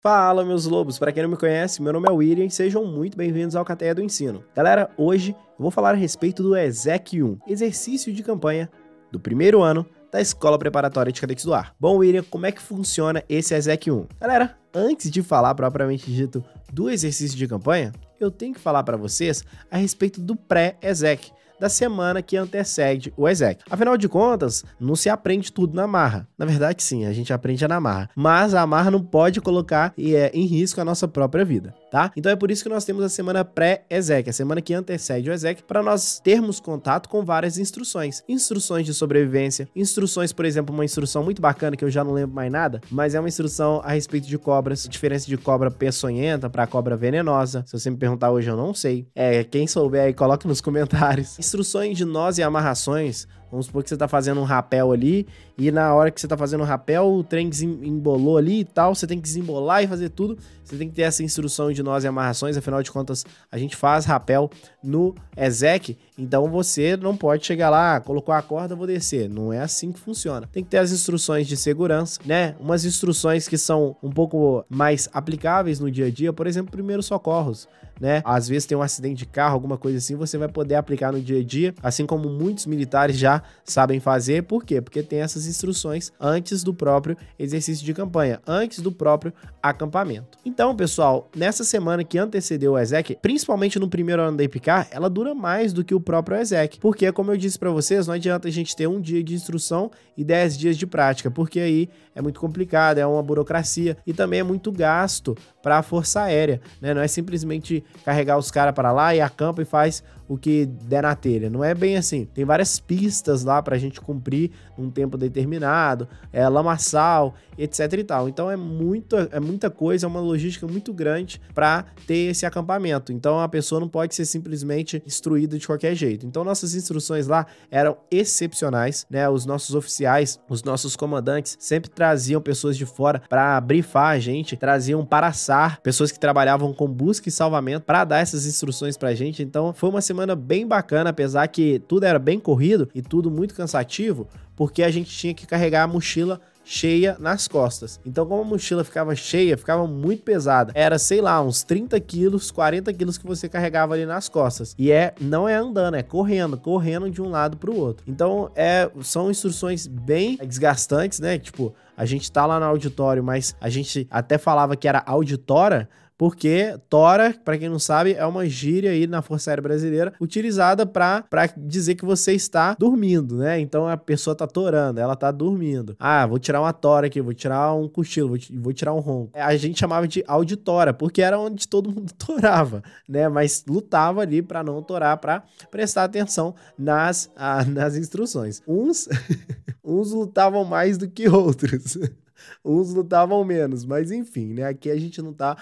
Fala, meus lobos! Para quem não me conhece, meu nome é William e sejam muito bem-vindos ao Cateia do Ensino. Galera, hoje eu vou falar a respeito do ESEC 1, exercício de campanha do primeiro ano da Escola Preparatória de Cadetes do Ar. Bom, William, como é que funciona esse ESEC 1? Galera, antes de falar propriamente dito do exercício de campanha, eu tenho que falar para vocês a respeito do pré-ESEC, da semana que antecede o ESEC. Afinal de contas, não se aprende tudo na marra. Na verdade, sim, a gente aprende na marra. Mas a marra não pode colocar em risco a nossa própria vida, tá? Então é por isso que nós temos a semana pré-ESEC, a semana que antecede o ESEC, para nós termos contato com várias instruções. Instruções de sobrevivência, instruções, por exemplo, uma instrução muito bacana que eu já não lembro mais nada, mas é uma instrução a respeito de cobras, diferença de cobra peçonhenta para cobra venenosa. Se você me perguntar hoje, eu não sei. Quem souber aí, coloque nos comentários. Instruções de nós e amarrações. Vamos supor que você tá fazendo um rapel ali e na hora que você tá fazendo o rapel, o trem embolou ali e tal, você tem que desembolar e fazer tudo. Você tem que ter essa instrução de nós e amarrações, afinal de contas, a gente faz rapel no ESEC, então você não pode chegar lá, colocou a corda, vou descer. Não é assim que funciona. Tem que ter as instruções de segurança, né? Umas instruções que são um pouco mais aplicáveis no dia a dia, por exemplo, primeiros socorros, né? Às vezes tem um acidente de carro, alguma coisa assim, você vai poder aplicar no dia a dia, assim como muitos militares já sabem fazer. Por quê? Porque tem essas instruções antes do próprio exercício de campanha, antes do próprio acampamento. Então, pessoal, nessa semana que antecedeu o ESEC, principalmente no primeiro ano da EPICAR, ela dura mais do que o próprio ESEC, porque, como eu disse pra vocês, não adianta a gente ter um dia de instrução e 10 dias de prática, porque aí é muito complicado, é uma burocracia e também é muito gasto para a Força Aérea, né? Não é simplesmente carregar os caras para lá e acampa e faz o que der na telha. Não é bem assim. Tem várias pistas lá pra gente cumprir num tempo determinado, lamaçal, etc e tal. Então é muita coisa, é uma logística muito grande pra ter esse acampamento. Então a pessoa não pode ser simplesmente instruída de qualquer jeito. Então nossas instruções lá eram excepcionais, né? Os nossos oficiais, os nossos comandantes sempre traziam pessoas de fora pra brifar a gente, traziam para-SAR, pessoas que trabalhavam com busca e salvamento pra dar essas instruções pra gente. Então foi uma semana bem bacana, apesar que tudo era bem corrido e tudo muito cansativo, porque a gente tinha que carregar a mochila cheia nas costas. Então, como a mochila ficava cheia, ficava muito pesada. Era, sei lá, uns 30 quilos, 40 quilos que você carregava ali nas costas. E não é andando, é correndo de um lado pro outro. Então, são instruções bem desgastantes, né? Tipo, a gente tá lá no auditório, mas a gente até falava que era auditora, porque tora, pra quem não sabe, é uma gíria aí na Força Aérea Brasileira utilizada pra dizer que você está dormindo, né? Então a pessoa tá torando, ela tá dormindo. Ah, vou tirar uma tora aqui, vou tirar um cochilo, vou tirar um ronco. A gente chamava de auditora, porque era onde todo mundo torava, né? Mas lutava ali pra não torar, pra prestar atenção nas instruções. Uns lutavam mais do que outros. Uns lutavam menos, mas enfim, né? Aqui a gente não tá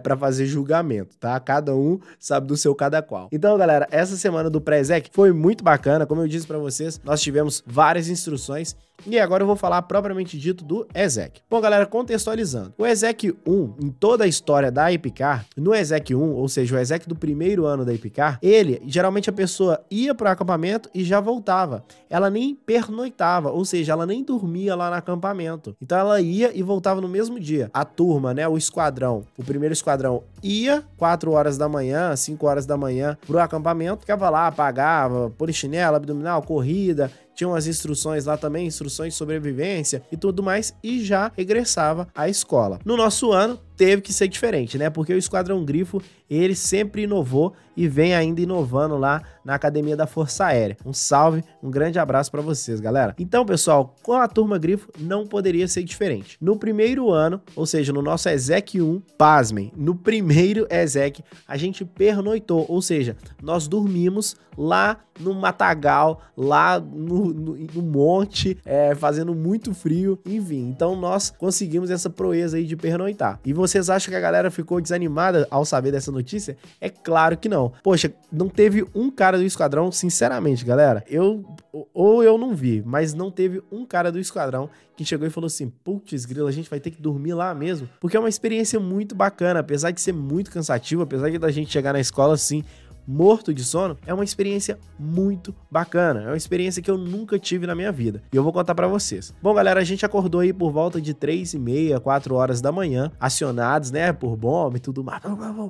pra fazer julgamento, tá? Cada um sabe do seu cada qual. Então, galera, essa semana do pré-ESEC foi muito bacana. Como eu disse pra vocês, nós tivemos várias instruções e agora eu vou falar propriamente dito do ESEC. Bom, galera, contextualizando. O ESEC 1, em toda a história da EPICAR, no ESEC 1, ou seja, o ESEC do primeiro ano da EPICAR, geralmente a pessoa ia pro acampamento e já voltava. Ela nem pernoitava, ou seja, ela nem dormia lá no acampamento. Então ela ia e voltava no mesmo dia. A turma, né, o esquadrão, o primeiro esquadrão ia 4 horas da manhã, 5 horas da manhã pro acampamento, ficava lá, apagava, polichinelo, abdominal, corrida, tinha umas instruções lá também, instruções de sobrevivência e tudo mais, e já regressava à escola. No nosso ano, teve que ser diferente, né? Porque o Esquadrão Grifo, ele sempre inovou e vem ainda inovando lá na Academia da Força Aérea. Um salve, um grande abraço pra vocês, galera. Então, pessoal, com a turma Grifo, não poderia ser diferente. No primeiro ano, ou seja, no nosso ESEC 1, pasmem, no primeiro ESEC, a gente pernoitou, ou seja, nós dormimos lá no matagal, lá no monte, fazendo muito frio, enfim. Então, nós conseguimos essa proeza aí de pernoitar. E vocês acham que a galera ficou desanimada ao saber dessa notícia? É claro que não. Poxa, não teve um cara do esquadrão, sinceramente, galera, eu não vi, mas não teve um cara do esquadrão que chegou e falou assim, putz grilo, a gente vai ter que dormir lá mesmo, porque é uma experiência muito bacana, apesar de ser muito cansativo, apesar de a gente chegar na escola assim, morto de sono, é uma experiência muito bacana. É uma experiência que eu nunca tive na minha vida. E eu vou contar pra vocês. Bom, galera, a gente acordou aí por volta de 3h30, 4 horas da manhã, acionados, né, por bomba e tudo mais.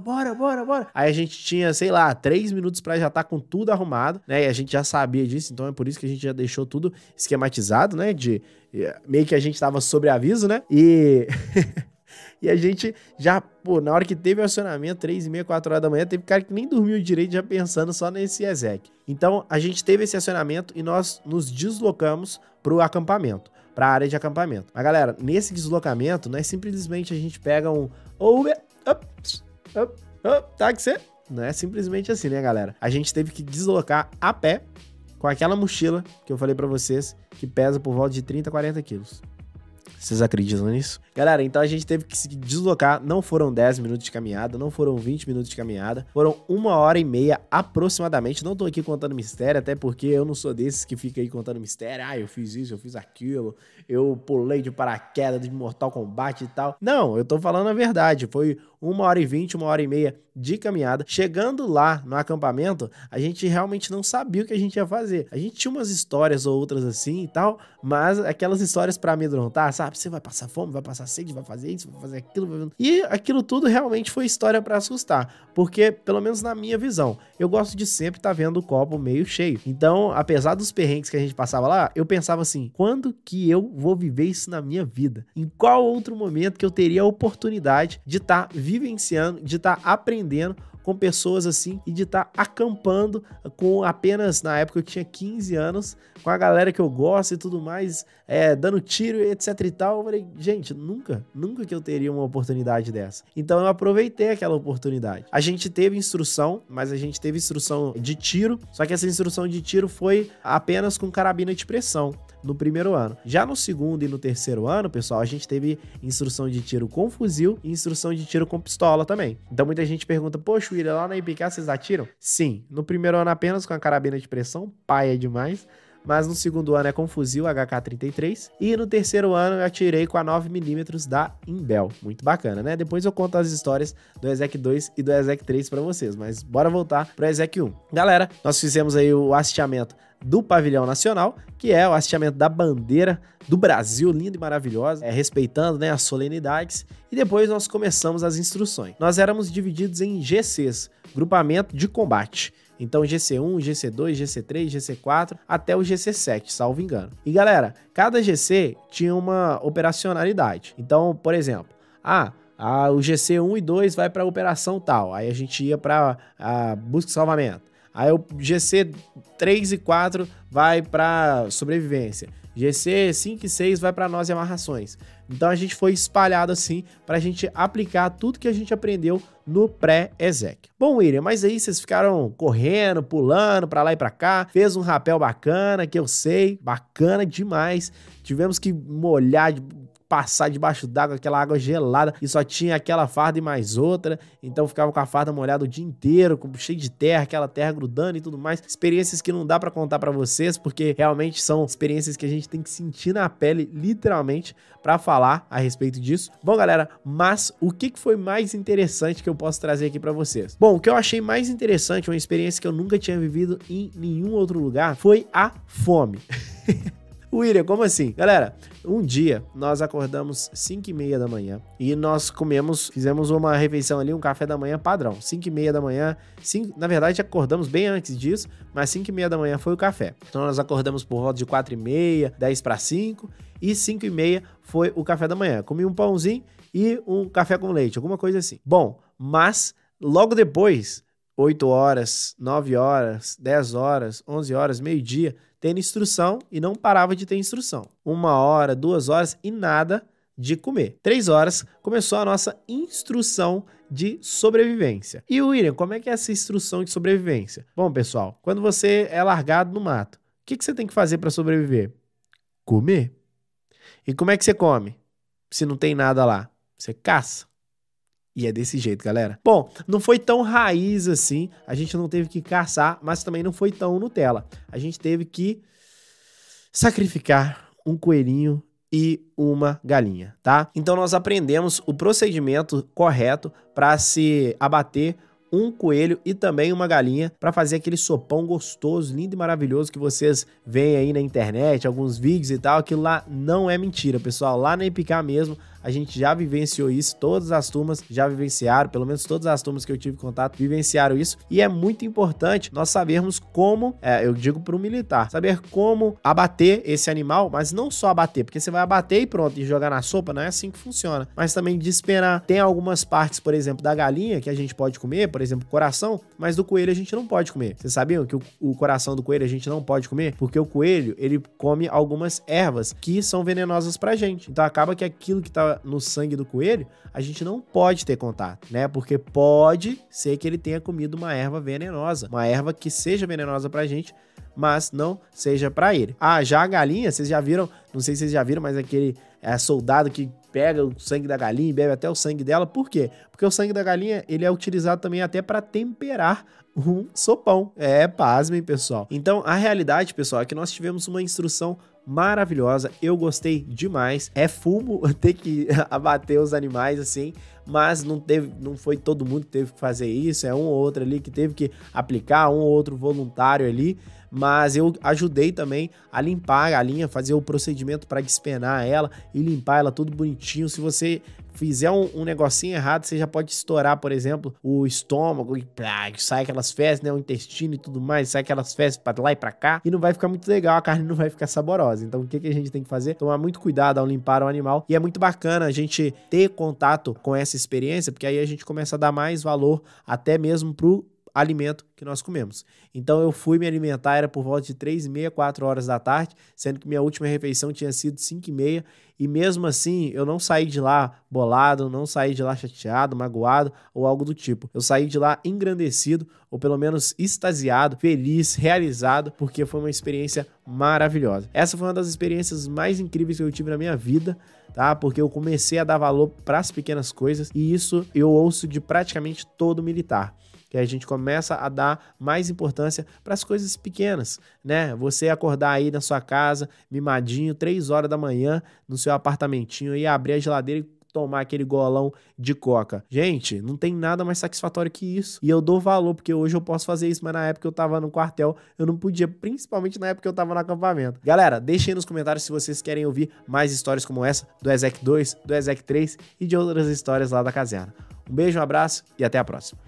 Bora. Aí a gente tinha, sei lá, 3 minutos pra já estar com tudo arrumado, né, e a gente já sabia disso, então é por isso que a gente já deixou tudo esquematizado, né, meio que a gente tava sobre aviso, né, e... E a gente já, pô, na hora que teve o acionamento, 3h30, 4 horas da manhã, teve cara que nem dormiu direito já pensando só nesse exec. Então, a gente teve esse acionamento e nós nos deslocamos pro acampamento, pra área de acampamento. Mas, galera, nesse deslocamento, não é simplesmente a gente pega um Uber, táxi. Não é simplesmente assim, né, galera? A gente teve que deslocar a pé com aquela mochila que eu falei pra vocês, que pesa por volta de 30, 40 quilos. Vocês acreditam nisso? Galera, então a gente teve que se deslocar, não foram 10 minutos de caminhada, não foram 20 minutos de caminhada, foram 1h30 aproximadamente. Não tô aqui contando mistério, até porque eu não sou desses que fica aí contando mistério. Ah, eu fiz isso, eu fiz aquilo, eu pulei de paraquedas de Mortal Kombat e tal. Não, eu tô falando a verdade, foi 1h20, 1h30 de caminhada. Chegando lá no acampamento, a gente realmente não sabia o que a gente ia fazer. A gente tinha umas histórias ou outras assim e tal, mas aquelas histórias pra amedrontar, sabe? Você vai passar fome, vai passar sede, vai fazer isso, vai fazer aquilo. E aquilo tudo realmente foi história pra assustar, porque, pelo menos na minha visão, eu gosto de sempre estar vendo o copo meio cheio. Então, apesar dos perrengues que a gente passava lá, eu pensava assim, quando que eu vou viver isso na minha vida? Em qual outro momento que eu teria a oportunidade de estar vivenciando, de estar aprendendo com pessoas assim e de estar acampando com apenas, na época eu tinha 15 anos, com a galera que eu gosto e tudo mais, dando tiro e etc e tal. Eu falei, gente, nunca que eu teria uma oportunidade dessa. Então eu aproveitei aquela oportunidade. A gente teve instrução, mas a gente teve instrução de tiro, só que essa instrução de tiro foi apenas com carabina de pressão no primeiro ano. Já no segundo e no terceiro ano, pessoal, a gente teve instrução de tiro com fuzil e instrução de tiro com pistola também. Então muita gente pergunta, poxa, William, lá na IPK vocês atiram? Sim, no primeiro ano apenas com a carabina de pressão, paia demais. Mas no segundo ano é com fuzil HK-33 e no terceiro ano eu atirei com a 9mm da Imbel. Muito bacana, né? Depois eu conto as histórias do Exec 2 e do Exec 3 pra vocês, mas bora voltar pro Exec 1. Galera, nós fizemos aí o hasteamento do Pavilhão Nacional, que é o hasteamento da bandeira do Brasil, linda e maravilhosa, respeitando, né, as solenidades, e depois nós começamos as instruções. Nós éramos divididos em GCs, grupamento de combate. Então GC1, GC2, GC3, GC4, até o GC7, salvo engano. E galera, cada GC tinha uma operacionalidade. Então, por exemplo, o GC1 e 2 vai para operação tal, aí a gente ia para busca e salvamento. Aí o GC 3 e 4 vai para sobrevivência. GC 5 e 6 vai para nós e amarrações. Então a gente foi espalhado assim para a gente aplicar tudo que a gente aprendeu no pré-exec. Bom, William, mas aí vocês ficaram correndo, pulando para lá e para cá, fez um rapel bacana, que eu sei, bacana demais. Tivemos que molhar, passar debaixo d'água, aquela água gelada, e só tinha aquela farda e mais outra, então ficava com a farda molhada o dia inteiro, cheio de terra, aquela terra grudando e tudo mais. Experiências que não dá pra contar pra vocês, porque realmente são experiências que a gente tem que sentir na pele, literalmente, pra falar a respeito disso. Bom, galera, mas o que foi mais interessante que eu posso trazer aqui pra vocês? Bom, o que eu achei mais interessante, uma experiência que eu nunca tinha vivido em nenhum outro lugar, foi a fome. William, como assim? Galera, um dia nós acordamos 5h30 da manhã e nós fizemos uma refeição ali, um café da manhã padrão. 5h30 da manhã, na verdade acordamos bem antes disso, mas 5h30 da manhã foi o café. Então nós acordamos por volta de 4h30, 10 para 5 e 5h30 foi o café da manhã. Comi um pãozinho e um café com leite, alguma coisa assim. Bom, mas logo depois, 8 horas, 9 horas, 10 horas, 11 horas, meio-dia, tendo instrução e não parava de ter instrução. 1 hora, 2 horas e nada de comer. 3 horas começou a nossa instrução de sobrevivência. E William, como é que é essa instrução de sobrevivência? Bom, pessoal, quando você é largado no mato, o que você tem que fazer para sobreviver? Comer. E como é que você come? Se não tem nada lá, você caça. E é desse jeito, galera. Bom, não foi tão raiz assim, a gente não teve que caçar, mas também não foi tão Nutella. A gente teve que sacrificar um coelhinho e uma galinha, tá? Então nós aprendemos o procedimento correto para se abater um coelho e também uma galinha para fazer aquele sopão gostoso, lindo e maravilhoso que vocês veem aí na internet, alguns vídeos e tal. Aquilo lá não é mentira, pessoal. Lá na Epicar mesmo, a gente já vivenciou isso, todas as turmas já vivenciaram, pelo menos todas as turmas que eu tive contato vivenciaram isso, e é muito importante nós sabermos como, eu digo para o militar, saber como abater esse animal, mas não só abater, porque você vai abater e pronto, e jogar na sopa, não é assim que funciona, mas também despenar. Tem algumas partes, por exemplo, da galinha que a gente pode comer, por exemplo, coração, mas do coelho a gente não pode comer. Vocês sabiam que o coração do coelho a gente não pode comer? Porque o coelho, ele come algumas ervas que são venenosas pra gente, então acaba que aquilo que tá no sangue do coelho, a gente não pode ter contato, né? Porque pode ser que ele tenha comido uma erva venenosa, uma erva que seja venenosa pra gente, mas não seja pra ele. Ah, já a galinha, vocês já viram, não sei se vocês já viram, mas aquele soldado que pega o sangue da galinha e bebe até o sangue dela. Por quê? Porque o sangue da galinha, ele é utilizado também até para temperar um sopão. Pasmem, pessoal. Então, a realidade, pessoal, é que nós tivemos uma instrução maravilhosa, eu gostei demais. É fumo ter que abater os animais assim, mas não foi todo mundo que teve que fazer isso, é um ou outro ali que teve que aplicar, um ou outro voluntário ali, mas eu ajudei também a limpar a galinha, fazer o procedimento para despenar ela e limpar ela tudo bonitinho. Se você fizer um negocinho errado, você já pode estourar, por exemplo, o estômago e sai aquelas fezes, né, o intestino e tudo mais, sai aquelas fezes para lá e para cá e não vai ficar muito legal, a carne não vai ficar saborosa. Então o que a gente tem que fazer? Tomar muito cuidado ao limpar o animal, e é muito bacana a gente ter contato com essa experiência, porque aí a gente começa a dar mais valor até mesmo pro alimento que nós comemos. Então eu fui me alimentar, era por volta de 3h30, 4 horas da tarde, sendo que minha última refeição tinha sido 5h30, e mesmo assim eu não saí de lá bolado, não saí de lá chateado, magoado ou algo do tipo. Eu saí de lá engrandecido, ou pelo menos extasiado, feliz, realizado, porque foi uma experiência maravilhosa. Essa foi uma das experiências mais incríveis que eu tive na minha vida, tá? Porque eu comecei a dar valor para as pequenas coisas, e isso eu ouço de praticamente todo militar, que a gente começa a dar mais importância para as coisas pequenas, né? Você acordar aí na sua casa, mimadinho, 3 horas da manhã, no seu apartamentinho, e abrir a geladeira e tomar aquele golão de coca. Gente, não tem nada mais satisfatório que isso. E eu dou valor, porque hoje eu posso fazer isso, mas na época eu tava no quartel, eu não podia, principalmente na época que eu tava no acampamento. Galera, deixem aí nos comentários se vocês querem ouvir mais histórias como essa, do ESEC 2, do ESEC 3 e de outras histórias lá da caserna. Um beijo, um abraço e até a próxima.